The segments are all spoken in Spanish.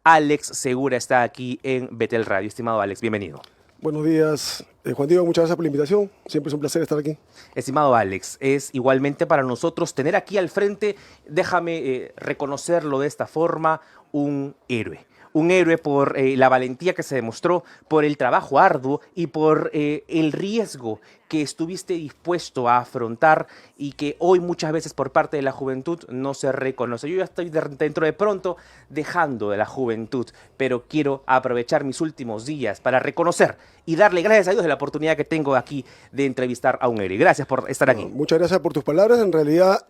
Alex Segura está aquí en Betel Radio. Estimado Alex, bienvenido. Buenos días, Juan Diego, muchas gracias por la invitación. Siempre es un placer estar aquí. Estimado Alex, es igualmente para nosotros tener aquí al frente, déjame reconocerlo de esta forma, un héroe. Un héroe por la valentía que se demostró, por el trabajo arduo y por el riesgo que estuviste dispuesto a afrontar y que hoy muchas veces por parte de la juventud no se reconoce. Yo ya estoy dentro de pronto dejando de la juventud, pero quiero aprovechar mis últimos días para reconocer y darle gracias a Dios de la oportunidad que tengo aquí de entrevistar a un héroe. Gracias por estar aquí. Muchas gracias por tus palabras. En realidad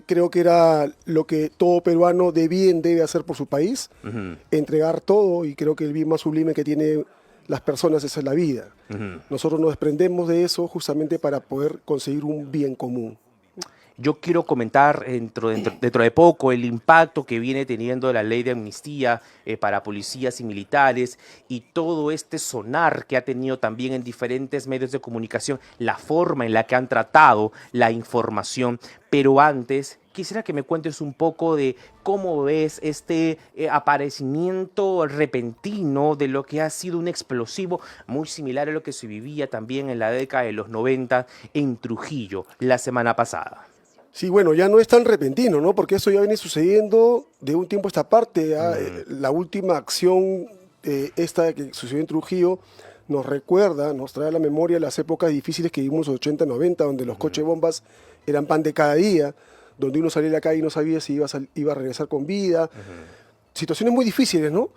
creo que era lo que todo peruano debe hacer por su país, entregar todo, y creo que el bien más sublime que tiene las personas es la vida. Nosotros nos desprendemos de eso justamente para poder conseguir un bien común. Yo quiero comentar dentro de poco el impacto que viene teniendo la ley de amnistía para policías y militares y todo este sonar que ha tenido también en diferentes medios de comunicación, la forma en la que han tratado la información. Pero antes, quisiera que me cuentes un poco de cómo ves este aparecimiento repentino de lo que ha sido un explosivo muy similar a lo que se vivía también en la década de los 90 en Trujillo la semana pasada. Sí, bueno, ya no es tan repentino, ¿no? Porque eso ya viene sucediendo de un tiempo a esta parte. La última acción, esta que sucedió en Trujillo, nos recuerda, nos trae a la memoria las épocas difíciles que vivimos en los 80, 90, donde los coches bombas eran pan de cada día, donde uno salía a la calle y no sabía si iba a regresar con vida. Situaciones muy difíciles, ¿no?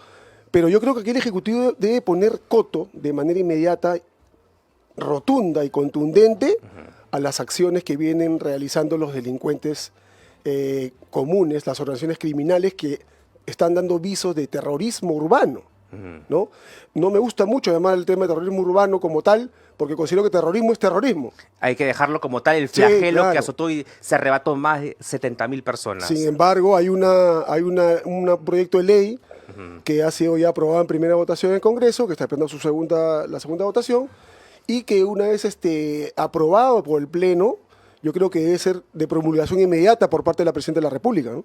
Pero yo creo que aquí el Ejecutivo debe poner coto de manera inmediata, rotunda y contundente a las acciones que vienen realizando los delincuentes comunes, las organizaciones criminales que están dando visos de terrorismo urbano, ¿no? No me gusta mucho llamar el tema de terrorismo urbano como tal, porque considero que terrorismo es terrorismo. Hay que dejarlo como tal, el flagelo Sí, claro, que azotó y se arrebató más de 70.000 personas. Sin embargo, hay un proyecto de ley que ha sido ya aprobado en primera votación en el Congreso, que está esperando la segunda votación, y que una vez aprobado por el Pleno, yo creo que debe ser de promulgación inmediata por parte de la Presidenta de la República, ¿no?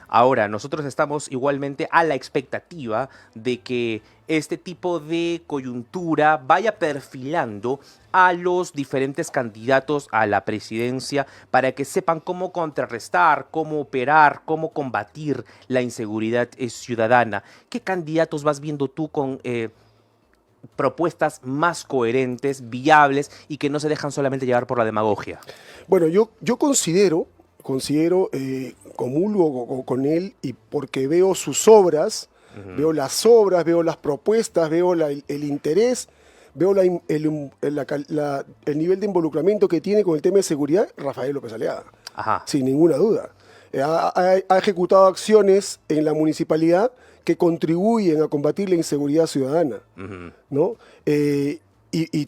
Ahora, nosotros estamos igualmente a la expectativa de que este tipo de coyuntura vaya perfilando a los diferentes candidatos a la presidencia para que sepan cómo contrarrestar, cómo operar, cómo combatir la inseguridad ciudadana. ¿Qué candidatos vas viendo tú con propuestas más coherentes, viables y que no se dejan solamente llevar por la demagogia? Bueno, yo considero, comulgo con él, y porque veo sus obras, veo las propuestas, veo el interés, veo el nivel de involucramiento que tiene con el tema de seguridad, Rafael López Aliaga, sin ninguna duda. Ha ejecutado acciones en la municipalidad que contribuyen a combatir la inseguridad ciudadana, ¿no? Y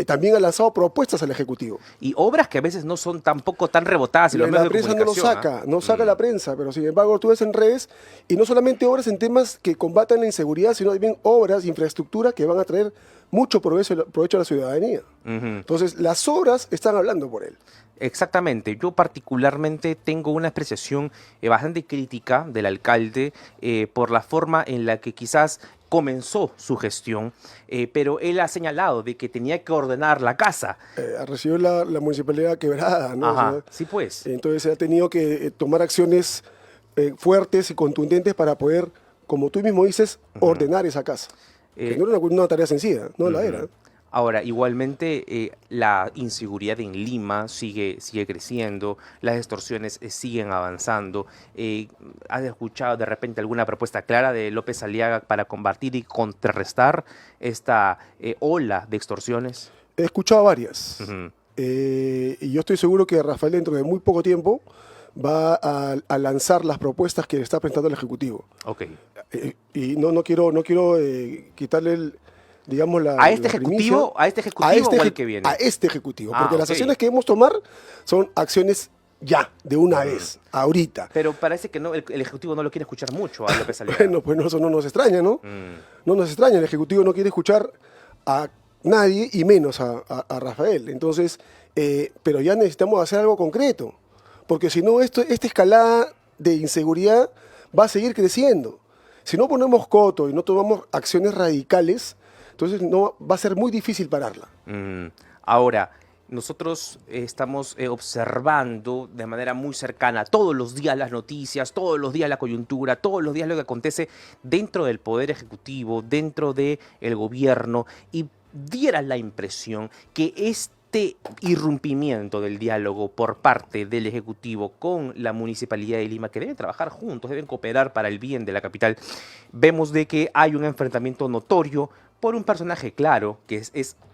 también ha lanzado propuestas al Ejecutivo. Y obras que a veces no son tampoco tan rebotadas en los medios de prensa no lo comunicación. saca, no saca la prensa, pero sin embargo tú ves en redes, y no solamente obras en temas que combatan la inseguridad, sino también obras, infraestructura que van a traer mucho provecho a la ciudadanía. Entonces, las obras están hablando por él. Exactamente, yo particularmente tengo una apreciación bastante crítica del alcalde por la forma en la que quizás comenzó su gestión, pero él ha señalado de que tenía que ordenar la casa. Recibió la municipalidad quebrada, ¿no? Ajá, O sea, sí pues. entonces ha tenido que tomar acciones fuertes y contundentes para poder, como tú mismo dices, ordenar esa casa. Que no era una tarea sencilla, no la era. Ahora, igualmente la inseguridad en Lima sigue creciendo, las extorsiones siguen avanzando. ¿Has escuchado de repente alguna propuesta clara de López Aliaga para combatir y contrarrestar esta ola de extorsiones? He escuchado varias. Y yo estoy seguro que Rafael dentro de muy poco tiempo va a lanzar las propuestas que le está presentando el Ejecutivo. Okay. Y no quiero quitarle digamos, ¿A este ejecutivo o al que viene? A este ejecutivo, porque las ok. acciones que debemos tomar son acciones ya, de una vez, ahorita. Pero parece que no, el ejecutivo no lo quiere escuchar mucho a López Aliaga. Bueno, pues eso no nos extraña, ¿no? No nos extraña, el ejecutivo no quiere escuchar a nadie y menos a Rafael. Entonces, pero ya necesitamos hacer algo concreto, porque si no, esta escalada de inseguridad va a seguir creciendo. Si no ponemos coto y no tomamos acciones radicales, entonces no, va a ser muy difícil pararla. Ahora, nosotros estamos observando de manera muy cercana todos los días las noticias, todos los días la coyuntura, todos los días lo que acontece dentro del Poder Ejecutivo, dentro del gobierno, y diera la impresión que este irrumpimiento del diálogo por parte del Ejecutivo con la Municipalidad de Lima, que deben trabajar juntos, deben cooperar para el bien de la capital, vemos de que hay un enfrentamiento notorio por un personaje claro que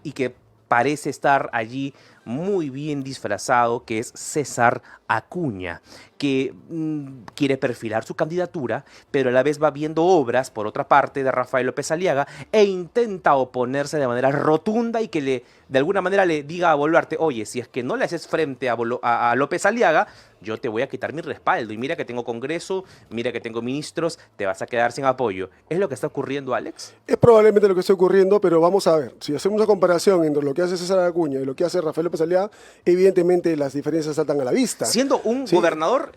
y que parece estar allí muy bien disfrazado, que es César Acuña, que quiere perfilar su candidatura, pero a la vez va viendo obras, por otra parte, de Rafael López Aliaga, e intenta oponerse de manera rotunda y que de alguna manera le diga a Boluarte: oye, si es que no le haces frente a López Aliaga, yo te voy a quitar mi respaldo, y mira que tengo Congreso, mira que tengo ministros, te vas a quedar sin apoyo. ¿Es lo que está ocurriendo, Alex? Es probablemente lo que está ocurriendo, pero vamos a ver. Si hacemos una comparación entre lo que hace César Acuña y lo que hace Rafael López Aliaga, evidentemente las diferencias saltan a la vista. Siendo un gobernador,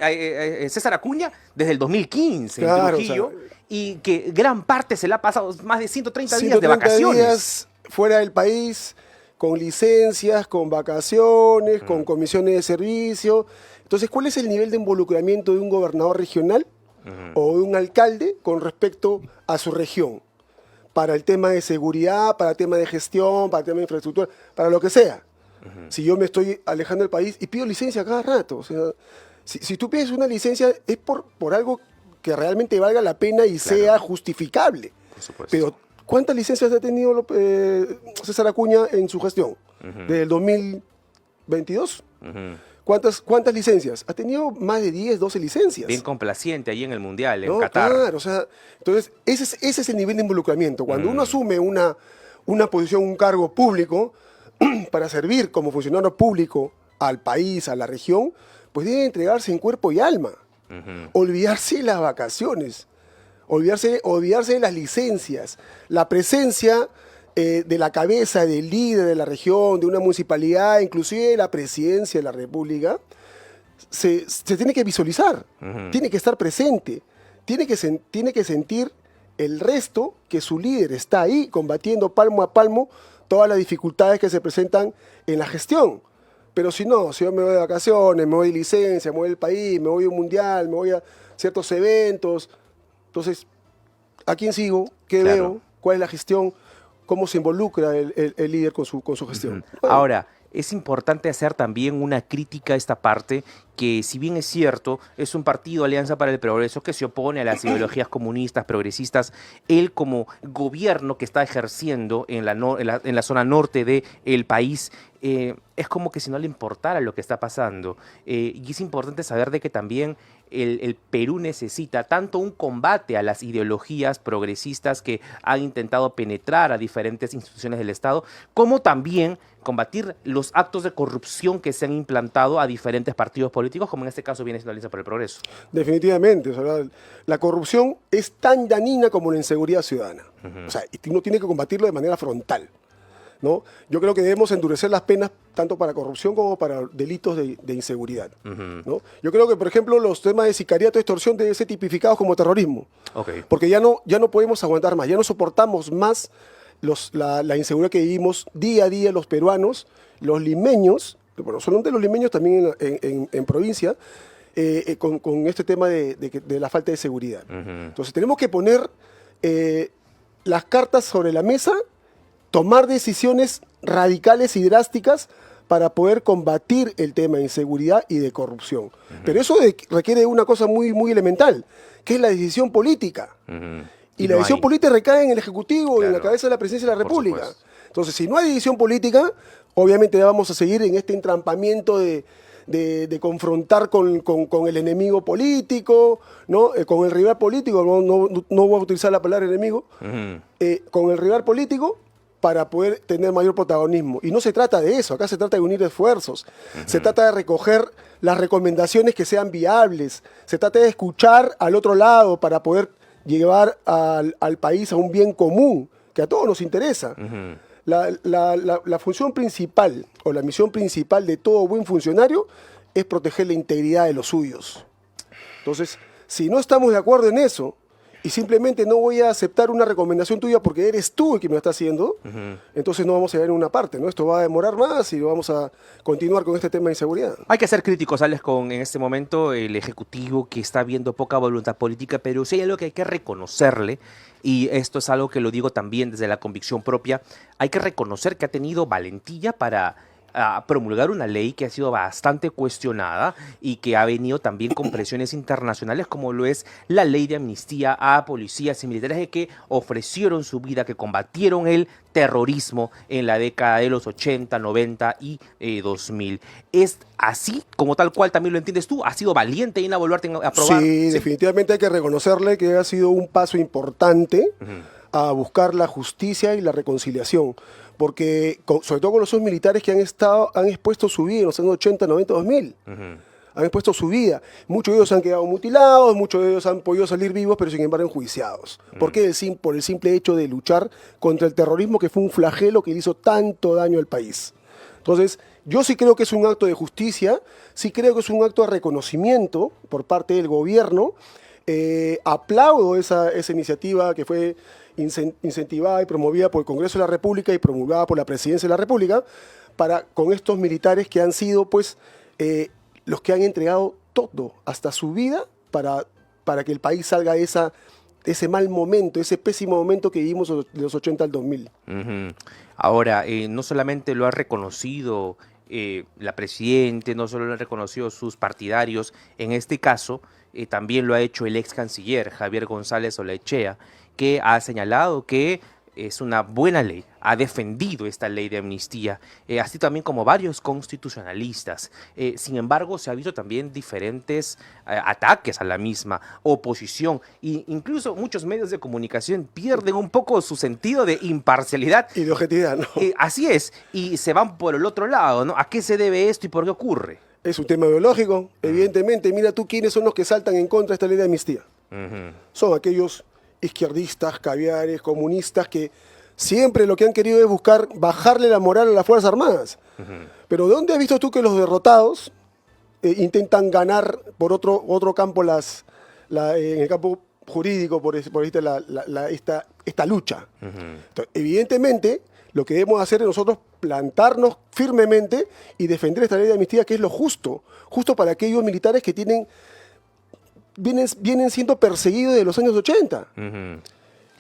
César Acuña, desde el 2015 en Trujillo, y que gran parte se le ha pasado más de 130 días de vacaciones. Días fuera del país, con licencias, con vacaciones, con comisiones de servicio. Entonces, ¿cuál es el nivel de involucramiento de un gobernador regional o de un alcalde con respecto a su región? Para el tema de seguridad, para el tema de gestión, para el tema de infraestructura, para lo que sea. Si yo me estoy alejando del país y pido licencia cada rato. O sea, si tú pides una licencia es por algo que realmente valga la pena y sea justificable. Por supuesto. Pero, ¿cuántas licencias ha tenido César Acuña en su gestión? ¿Desde el 2022? ¿Cuántas licencias? Ha tenido más de 10, 12 licencias. Bien complaciente ahí en el Mundial, en Qatar. Claro, o sea, entonces ese es el nivel de involucramiento. Cuando uno asume una posición, un cargo público, para servir como funcionario público al país, a la región, pues debe entregarse en cuerpo y alma. Olvidarse de las vacaciones, olvidarse de las licencias, la presencia de la cabeza, del líder de la región, de una municipalidad, inclusive de la presidencia de la República, se tiene que visualizar, tiene que estar presente, tiene que sentir el resto que su líder está ahí combatiendo palmo a palmo todas las dificultades que se presentan en la gestión. Pero si no, si yo me voy de vacaciones, me voy de licencia, me voy del país, me voy a un mundial, me voy a ciertos eventos, entonces, ¿a quién sigo? ¿Qué veo? ¿Cuál es la gestión? ¿Cómo se involucra el líder con su gestión? Bueno. Ahora, es importante hacer también una crítica a esta parte, que si bien es cierto, es un partido Alianza para el Progreso que se opone a las ideologías comunistas, progresistas, él como gobierno que está ejerciendo en la zona norte del país, es como que si no le importara lo que está pasando. Y es importante saber de que también el Perú necesita tanto un combate a las ideologías progresistas que han intentado penetrar a diferentes instituciones del Estado, como también combatir los actos de corrupción que se han implantado a diferentes partidos políticos, como en este caso viene siendo Alianza por el Progreso. Definitivamente, o sea, la corrupción es tan dañina como la inseguridad ciudadana. O sea, y uno tiene que combatirlo de manera frontal, ¿no? Yo creo que debemos endurecer las penas tanto para corrupción como para delitos de inseguridad, ¿no? Yo creo que, por ejemplo, los temas de sicariato y extorsión deben ser tipificados como terrorismo, porque ya no podemos aguantar más, ya no soportamos más la inseguridad que vivimos día a día los peruanos, los limeños, bueno, solamente los limeños, también en provincia, con este tema de la falta de seguridad. Entonces tenemos que poner las cartas sobre la mesa, tomar decisiones radicales y drásticas para poder combatir el tema de inseguridad y de corrupción. Pero eso requiere una cosa muy, muy elemental, que es la decisión política. Y la decisión política recae en el Ejecutivo y en la cabeza de la Presidencia de la República. Entonces, si no hay decisión política, obviamente vamos a seguir en este entrampamiento de confrontar con el enemigo político, ¿no? Con el rival político, no voy a utilizar la palabra enemigo, con el rival político para poder tener mayor protagonismo. Y no se trata de eso, acá se trata de unir esfuerzos, se trata de recoger las recomendaciones que sean viables, se trata de escuchar al otro lado para poder llevar al país a un bien común, que a todos nos interesa. La función principal o la misión principal de todo buen funcionario es proteger la integridad de los suyos. Entonces, si no estamos de acuerdo en eso y simplemente no voy a aceptar una recomendación tuya porque eres tú el que me lo está haciendo, entonces no vamos a llegar en una parte, ¿no? Esto va a demorar más y vamos a continuar con este tema de inseguridad. Hay que ser críticos, Alex, con en este momento el Ejecutivo que está viendo poca voluntad política, pero sí hay algo que hay que reconocerle, y esto es algo que lo digo también desde la convicción propia, hay que reconocer que ha tenido valentía para promulgar una ley que ha sido bastante cuestionada y que ha venido también con presiones internacionales, como lo es la ley de amnistía a policías y militares que ofrecieron su vida, que combatieron el terrorismo en la década de los 80, 90 y 2000. ¿Es así, como tal cual también lo entiendes tú? ¿Ha sido valiente Dina Boluarte en aprobar? Sí, definitivamente hay que reconocerle que ha sido un paso importante a buscar la justicia y la reconciliación. Porque, sobre todo con los militares que han expuesto su vida en los años 80, 90, 2000. Han expuesto su vida. Muchos de ellos han quedado mutilados, muchos de ellos han podido salir vivos, pero sin embargo enjuiciados. ¿Por qué? Por el simple hecho de luchar contra el terrorismo, que fue un flagelo que le hizo tanto daño al país. Entonces, yo sí creo que es un acto de justicia, sí creo que es un acto de reconocimiento por parte del gobierno. Aplaudo esa iniciativa que fue incentivada y promovida por el Congreso de la República y promulgada por la Presidencia de la República con estos militares que han sido pues los que han entregado todo, hasta su vida, para que el país salga de ese mal momento, ese pésimo momento que vivimos de los 80 al 2000. Ahora, no solamente lo ha reconocido la Presidente, no solo lo han reconocido sus partidarios, en este caso también lo ha hecho el ex canciller Javier González Olaechea, que ha señalado que es una buena ley, ha defendido esta ley de amnistía, así también como varios constitucionalistas. Sin embargo, se ha visto también diferentes ataques a la misma, oposición, e incluso muchos medios de comunicación pierden un poco su sentido de imparcialidad. Y de objetividad, ¿no? Así es, y se van por el otro lado, ¿no? ¿A qué se debe esto y por qué ocurre? Es un tema biológico, evidentemente. Mira tú quiénes son los que saltan en contra de esta ley de amnistía. Son aquellos izquierdistas, caviares, comunistas, que siempre lo que han querido es buscar bajarle la moral a las Fuerzas Armadas. Pero ¿dónde has visto tú que los derrotados intentan ganar por otro campo en el campo jurídico por esta lucha? Entonces, evidentemente, lo que debemos hacer es nosotros plantarnos firmemente y defender esta ley de amnistía, que es lo justo para aquellos militares que vienen siendo perseguidos desde los años 80.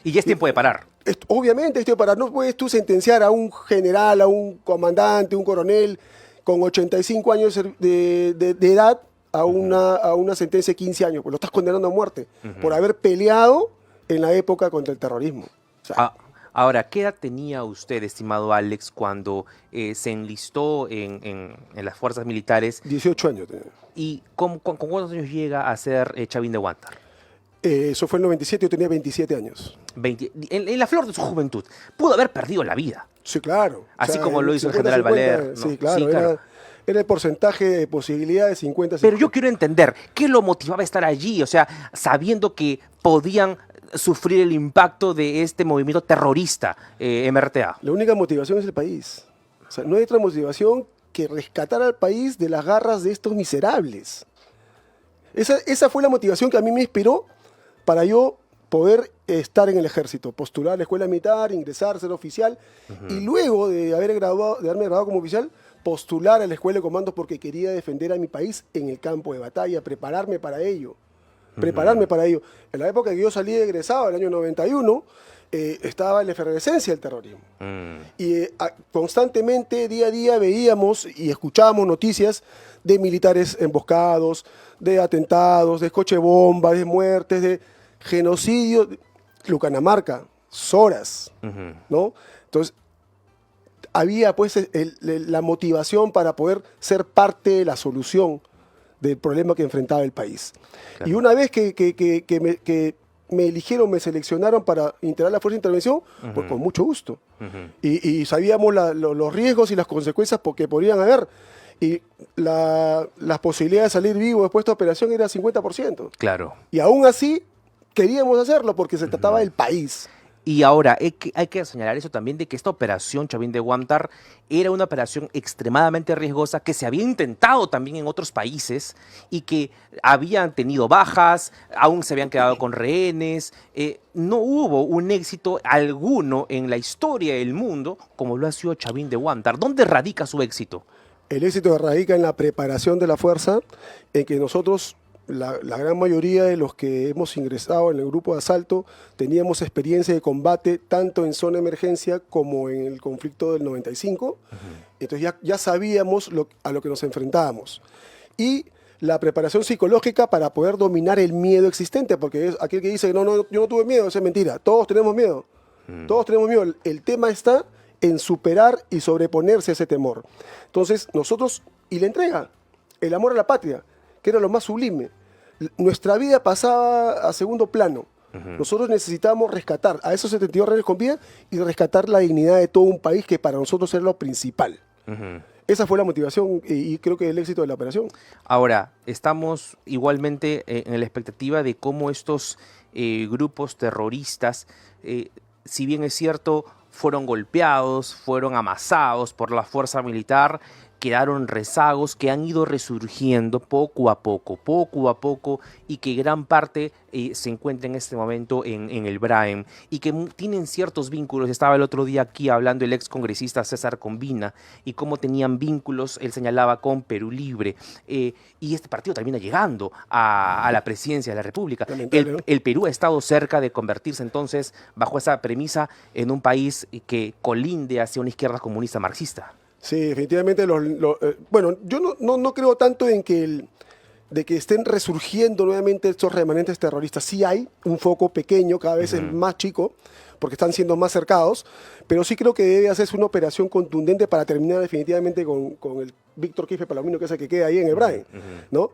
Y ya es tiempo de parar. Obviamente es tiempo de parar. No puedes tú sentenciar a un general, a un comandante, un coronel con 85 años de edad a una sentencia de 15 años, pues lo estás condenando a muerte por haber peleado en la época contra el terrorismo. O sea, ahora, ¿qué edad tenía usted, estimado Alex, cuando se enlistó en las fuerzas militares? 18 años tenía. ¿Y con cuántos años llega a ser Chavín de Huántar? Eso fue en el 97, yo tenía 27 años. En la flor de su juventud. Pudo haber perdido la vida. Sí, claro. Así como lo hizo el general Valer, ¿no? Sí, claro. Sí, claro. Era el porcentaje de posibilidades 50-50. Pero yo quiero entender, ¿qué lo motivaba a estar allí? O sea, sabiendo que podían sufrir el impacto de este movimiento terrorista, MRTA. La única motivación es el país. O sea, no hay otra motivación que rescatar al país de las garras de estos miserables. Esa fue la motivación que a mí me inspiró para yo poder estar en el ejército, postular a la escuela militar, ingresar, ser oficial, y luego de haberme graduado como oficial, postular a la escuela de comandos porque quería defender a mi país en el campo de batalla, prepararme para ello. En la época que yo salí de egresado, el año 91, estaba en la efervescencia del terrorismo. Y constantemente, día a día, veíamos y escuchábamos noticias de militares emboscados, de atentados, de coche bomba, de muertes, de genocidio. Lucanamarca, Soras, ¿no? Entonces, había pues la motivación para poder ser parte de la solución del problema que enfrentaba el país. Claro. Y una vez que me eligieron, me seleccionaron para integrar la Fuerza de Intervención, pues con mucho gusto. Y sabíamos los riesgos y las consecuencias que podrían haber. Y las posibilidades de salir vivo después de esta operación era 50%. Claro. Y aún así queríamos hacerlo porque se trataba del país. Y ahora hay que señalar eso también de que esta operación Chavín de Huántar era una operación extremadamente riesgosa que se había intentado también en otros países y que habían tenido bajas, aún se habían quedado con rehenes. No hubo un éxito alguno en la historia del mundo como lo ha sido Chavín de Huántar. ¿Dónde radica su éxito? El éxito radica en la preparación de la fuerza, en que nosotros, la gran mayoría de los que hemos ingresado en el grupo de asalto, teníamos experiencia de combate tanto en zona de emergencia como en el conflicto del 95. Entonces ya sabíamos a lo que nos enfrentábamos. Y la preparación psicológica para poder dominar el miedo existente, porque es aquel que dice, no, yo no tuve miedo, eso es mentira. Todos tenemos miedo. Todos tenemos miedo. El tema está en superar y sobreponerse a ese temor. Entonces, nosotros, y la entrega, el amor a la patria, que era lo más sublime. Nuestra vida pasaba a segundo plano. Nosotros necesitábamos rescatar a esos 72 rehenes con vida y rescatar la dignidad de todo un país, que para nosotros era lo principal. Esa fue la motivación y creo que el éxito de la operación. Ahora, estamos igualmente en la expectativa de cómo estos grupos terroristas, si bien es cierto, fueron golpeados, fueron amasados por la fuerza militar, quedaron rezagos que han ido resurgiendo poco a poco, y que gran parte se encuentra en este momento en el BRAEM y que tienen ciertos vínculos. Estaba el otro día aquí hablando el ex congresista César Combina y cómo tenían vínculos, él señalaba, con Perú Libre, y este partido termina llegando a la presidencia de la República. El Perú ha estado cerca de convertirse entonces, bajo esa premisa, en un país que colinde hacia una izquierda comunista marxista. Sí, definitivamente. Bueno, yo no creo tanto en que de que estén resurgiendo nuevamente estos remanentes terroristas. Sí hay un foco pequeño, cada vez es más chico, porque están siendo más cercados, pero sí creo que debe hacerse una operación contundente para terminar definitivamente con el Víctor Quispe Palomino, que es el que queda ahí en el BRAEM, ¿no?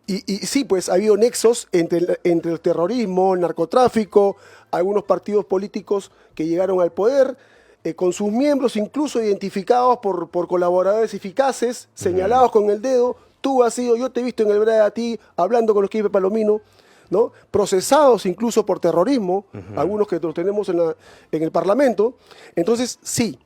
Y sí, pues ha habido nexos entre el terrorismo, el narcotráfico, algunos partidos políticos que llegaron al poder, con sus miembros incluso identificados por colaboradores eficaces, señalados con el dedo. Tú has sido, yo te he visto en el BRAE a ti, hablando con los Quispe Palomino, ¿no? Procesados incluso por terrorismo, algunos que los tenemos en el Parlamento. Entonces, sí,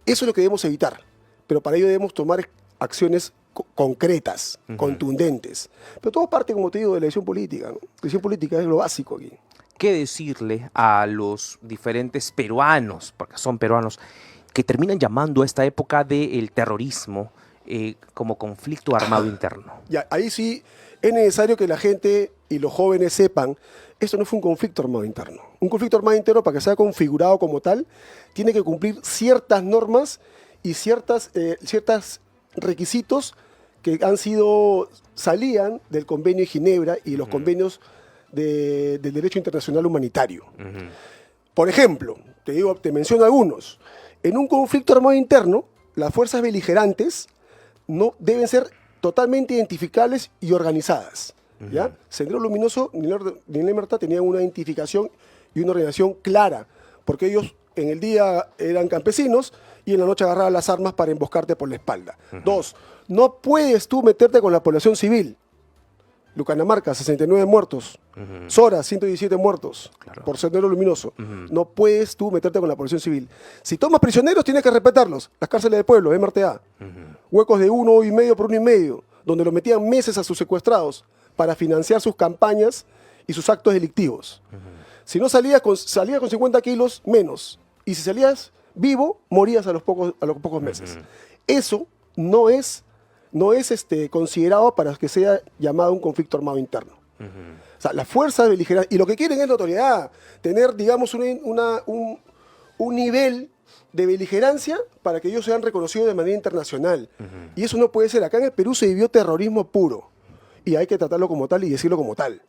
eso es lo que debemos evitar, pero para ello debemos tomar acciones concretas, contundentes. Pero todo parte, como te digo, de la decisión política, ¿no? La decisión política es lo básico aquí. ¿Qué decirle a los diferentes peruanos, porque son peruanos, que terminan llamando a esta época del terrorismo como conflicto armado interno? Ya, ahí sí es necesario que la gente y los jóvenes sepan, esto no fue un conflicto armado interno. Un conflicto armado interno, para que sea configurado como tal, tiene que cumplir ciertas normas y ciertos requisitos que salían del convenio de Ginebra y los convenios del derecho internacional humanitario. Por ejemplo, te menciono algunos. En un conflicto armado interno, las fuerzas beligerantes no deben ser totalmente identificables y organizadas. ¿Ya? Sendero Luminoso ni Lerta tenían una identificación y una organización clara, porque ellos en el día eran campesinos y en la noche agarraban las armas para emboscarte por la espalda. Dos, no puedes tú meterte con la población civil. Lucanamarca, 69 muertos. Sora, 117 muertos, claro, por Sendero Luminoso. No puedes tú meterte con la población civil. Si tomas prisioneros, tienes que respetarlos. Las cárceles de pueblo, MRTA. Huecos de 1,5 por 1,5, donde lo metían meses a sus secuestrados para financiar sus campañas y sus actos delictivos. Si no salías con 50 kilos, menos. Y si salías vivo, morías a los pocos meses. Eso no es considerado para que sea llamado un conflicto armado interno. O sea, las fuerzas beligerantes, y lo que quieren es notoriedad, tener, digamos, un nivel de beligerancia para que ellos sean reconocidos de manera internacional. Y eso no puede ser. Acá en el Perú se vivió terrorismo puro, y hay que tratarlo como tal y decirlo como tal.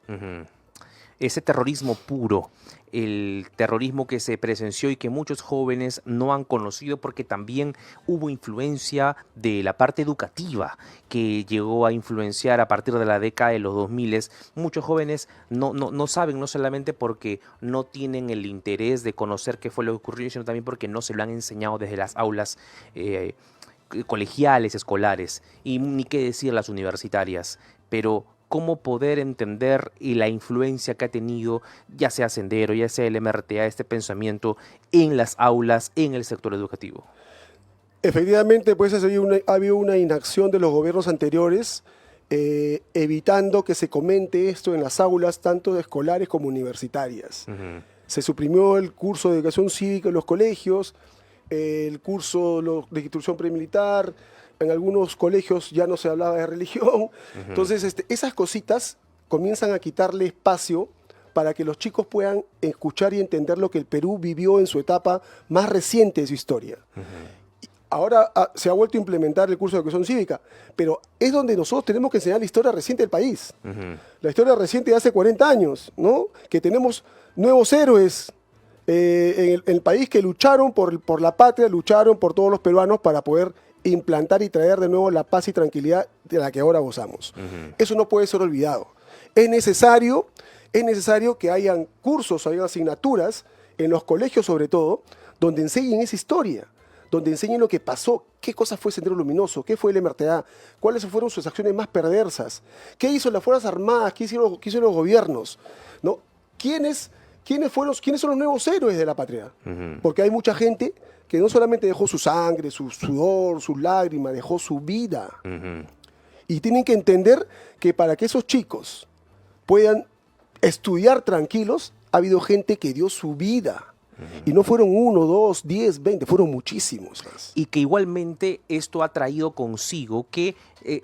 Ese terrorismo puro, el terrorismo que se presenció y que muchos jóvenes no han conocido porque también hubo influencia de la parte educativa que llegó a influenciar a partir de la década de los 2000. Muchos jóvenes no saben, no solamente porque no tienen el interés de conocer qué fue lo que ocurrió, sino también porque no se lo han enseñado desde las aulas colegiales, escolares, y ni qué decir las universitarias. Pero cómo poder entender y la influencia que ha tenido, ya sea Sendero, ya sea el MRTA, este pensamiento en las aulas, en el sector educativo. Efectivamente, pues ha habido una inacción de los gobiernos anteriores, evitando que se comente esto en las aulas, tanto escolares como universitarias. Se suprimió el curso de educación cívica en los colegios, el curso de instrucción premilitar, en algunos colegios ya no se hablaba de religión. Entonces, esas cositas comienzan a quitarle espacio para que los chicos puedan escuchar y entender lo que el Perú vivió en su etapa más reciente de su historia. Ahora se ha vuelto a implementar el curso de educación cívica, pero es donde nosotros tenemos que enseñar la historia reciente del país. La historia reciente de hace 40 años, ¿no? Que tenemos nuevos héroes en el país que lucharon por la patria, lucharon por todos los peruanos para poder implantar y traer de nuevo la paz y tranquilidad de la que ahora gozamos. Eso no puede ser olvidado. Es necesario que hayan cursos, hayan asignaturas, en los colegios sobre todo, donde enseñen esa historia, donde enseñen lo que pasó, qué cosa fue Sendero Luminoso, qué fue el MRTA, cuáles fueron sus acciones más perversas, qué hizo las Fuerzas Armadas, qué hicieron los gobiernos, ¿no? ¿Quiénes son los nuevos héroes de la patria? Porque hay mucha gente que no solamente dejó su sangre, su sudor, sus lágrimas, dejó su vida. Y tienen que entender que para que esos chicos puedan estudiar tranquilos, ha habido gente que dio su vida. Y no fueron 1, 2, 10, 20, fueron muchísimos más. Y que igualmente esto ha traído consigo que,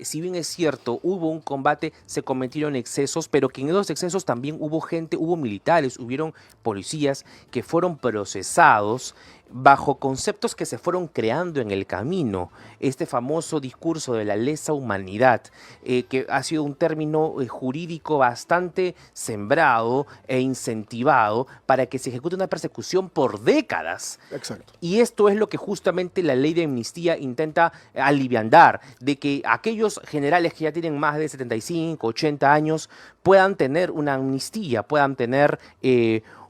si bien es cierto, hubo un combate, se cometieron excesos, pero que en esos excesos también hubo gente, hubo militares, hubieron policías que fueron procesados bajo conceptos que se fueron creando en el camino. Este famoso discurso de la lesa humanidad, que ha sido un término jurídico bastante sembrado e incentivado para que se ejecute una persecución por décadas. Exacto. Y esto es lo que justamente la ley de amnistía intenta aliviandar, de que aquellos generales que ya tienen más de 75, 80 años puedan tener una amnistía, puedan tener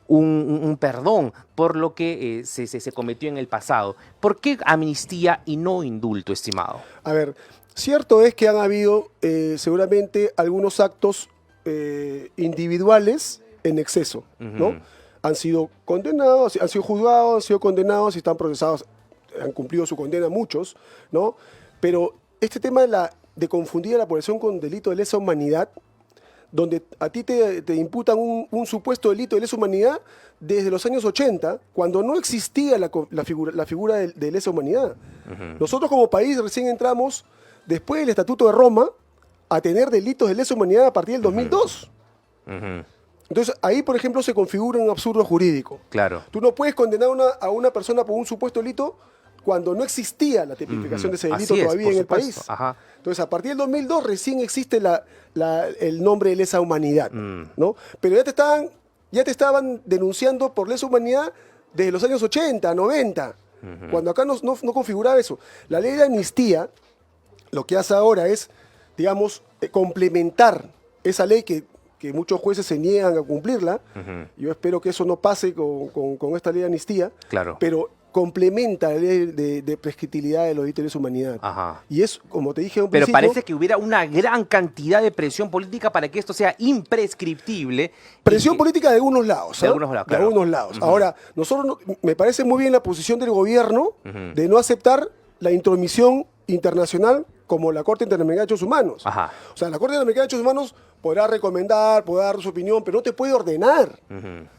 un perdón por lo que se cometió en el pasado. ¿Por qué amnistía y no indulto, estimado? A ver, cierto es que han habido seguramente algunos actos individuales en exceso, ¿no? Han sido condenados, han sido juzgados, han sido condenados y están procesados, han cumplido su condena muchos, ¿no? Pero este tema de confundir a la población con delito de lesa humanidad, donde a ti te imputan un supuesto delito de lesa humanidad desde los años 80, cuando no existía la figura de lesa humanidad. Nosotros como país recién entramos, después del Estatuto de Roma, a tener delitos de lesa humanidad a partir del 2002. Entonces, ahí, por ejemplo, se configura un absurdo jurídico. Claro. Tú no puedes condenar a una persona por un supuesto delito cuando no existía la tipificación de ese delito todavía en el país. Ajá. Entonces, a partir del 2002 recién existe el nombre de lesa humanidad, ¿no? Pero ya te estaban denunciando por lesa humanidad desde los años 80, 90, cuando acá no configuraba eso. La ley de amnistía lo que hace ahora es, digamos, complementar esa ley que muchos jueces se niegan a cumplirla. Yo espero que eso no pase con esta ley de amnistía, Claro. pero complementa la ley de prescriptibilidad de los delitos de lesa humanidad. Ajá. Y es, como te dije en un Pero principio, parece que hubiera una gran cantidad de presión política para que esto sea imprescriptible. presión política de algunos lados. De ¿ah? algunos lados, claro. De algunos lados. Ahora, me parece muy bien la posición del gobierno de no aceptar la intromisión internacional como la Corte Interamericana de Derechos Humanos. Ajá. O sea, la Corte Interamericana de Derechos Humanos podrá recomendar, podrá dar su opinión, pero no te puede ordenar.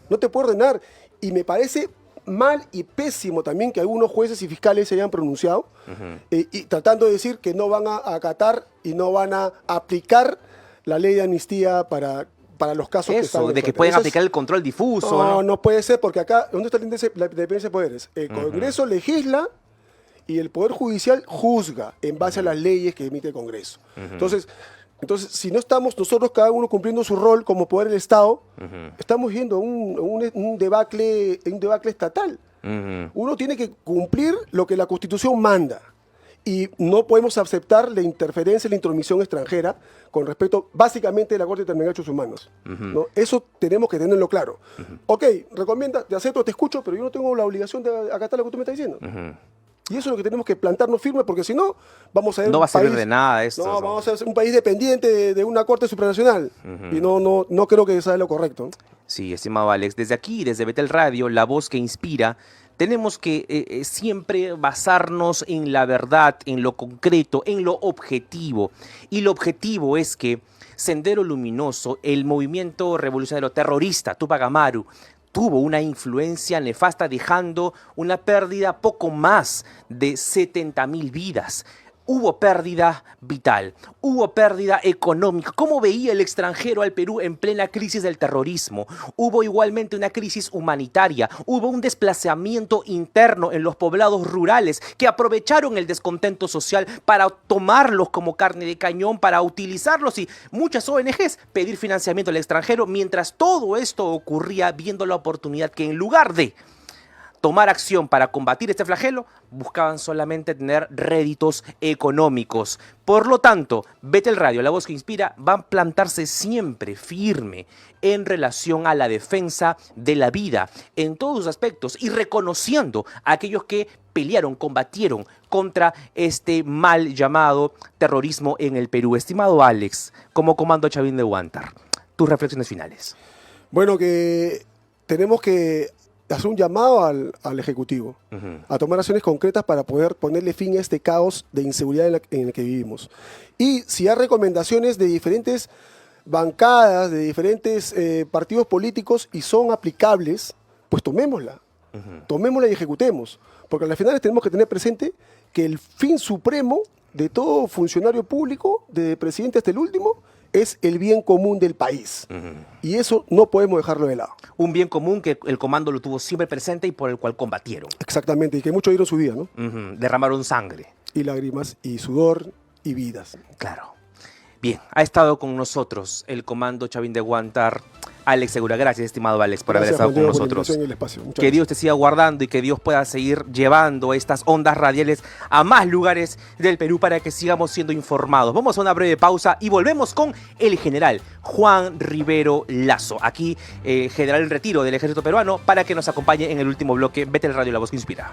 No te puede ordenar. Y me parece mal y pésimo también que algunos jueces y fiscales se hayan pronunciado y tratando de decir que no van a acatar y no van a aplicar la ley de amnistía para los casos que están Eso, en de que frente. pueden Entonces, aplicar el control difuso. no puede ser, porque acá, ¿dónde está la independencia de poderes? El Congreso legisla y el Poder Judicial juzga en base a las leyes que emite el Congreso. Entonces, si no estamos nosotros cada uno cumpliendo su rol como poder del Estado, estamos viendo un debacle estatal. Uno tiene que cumplir lo que la Constitución manda. Y no podemos aceptar la interferencia y la intromisión extranjera con respecto, básicamente, de la Corte Interamericana de Derechos Humanos. ¿No? Eso tenemos que tenerlo claro. Ok, recomienda, te acepto, te escucho, pero yo no tengo la obligación de acatar lo que tú me estás diciendo. Y eso es lo que tenemos que plantarnos firme, porque si no, vamos a ser No un va a servir país, de nada esto. no, vamos a ser un país dependiente de una corte supranacional. Y no creo que sea lo correcto, ¿no? Sí, estimado Alex, desde aquí, desde Betel Radio, la voz que inspira, tenemos que siempre basarnos en la verdad, en lo concreto, en lo objetivo. Y lo objetivo es que Sendero Luminoso, el movimiento revolucionario terrorista Tupac Amaru, tuvo una influencia nefasta, dejando una pérdida poco más de 70.000 vidas. Hubo pérdida vital, hubo pérdida económica. ¿Cómo veía el extranjero al Perú en plena crisis del terrorismo? Hubo igualmente una crisis humanitaria, hubo un desplazamiento interno en los poblados rurales que aprovecharon el descontento social para tomarlos como carne de cañón, para utilizarlos y muchas ONGs pedir financiamiento al extranjero, mientras todo esto ocurría viendo la oportunidad que en lugar de tomar acción para combatir este flagelo, buscaban solamente tener réditos económicos. Por lo tanto, Betel Radio, la voz que inspira, va a plantarse siempre firme en relación a la defensa de la vida en todos sus aspectos y reconociendo a aquellos que pelearon, combatieron contra este mal llamado terrorismo en el Perú. Estimado Alex, como Comando Chavín de Huántar, tus reflexiones finales. Bueno, que tenemos que hacer un llamado al Ejecutivo a tomar acciones concretas para poder ponerle fin a este caos de inseguridad en el que vivimos. Y si hay recomendaciones de diferentes bancadas, de diferentes partidos políticos y son aplicables, pues tomémosla. Tomémosla y ejecutemos. Porque al final tenemos que tener presente que el fin supremo de todo funcionario público, desde el presidente hasta el último, es el bien común del país. Y eso no podemos dejarlo de lado. Un bien común que el comando lo tuvo siempre presente y por el cual combatieron. Exactamente, y que muchos dieron su vida, ¿no? Derramaron sangre. Y lágrimas, y sudor, y vidas. Claro. Bien, ha estado con nosotros el Comando Chavín de Huántar, Alex Segura. Gracias, estimado Alex, por haber estado con nosotros. Por la invitación y el espacio. Muchas Que Dios te siga guardando y que Dios pueda seguir llevando estas ondas radiales a más lugares del Perú para que sigamos siendo informados. Vamos a una breve pausa y volvemos con el general Juan Rivero Lazo, aquí general en retiro del ejército peruano, para que nos acompañe en el último bloque. Vete al radio, la voz que inspira.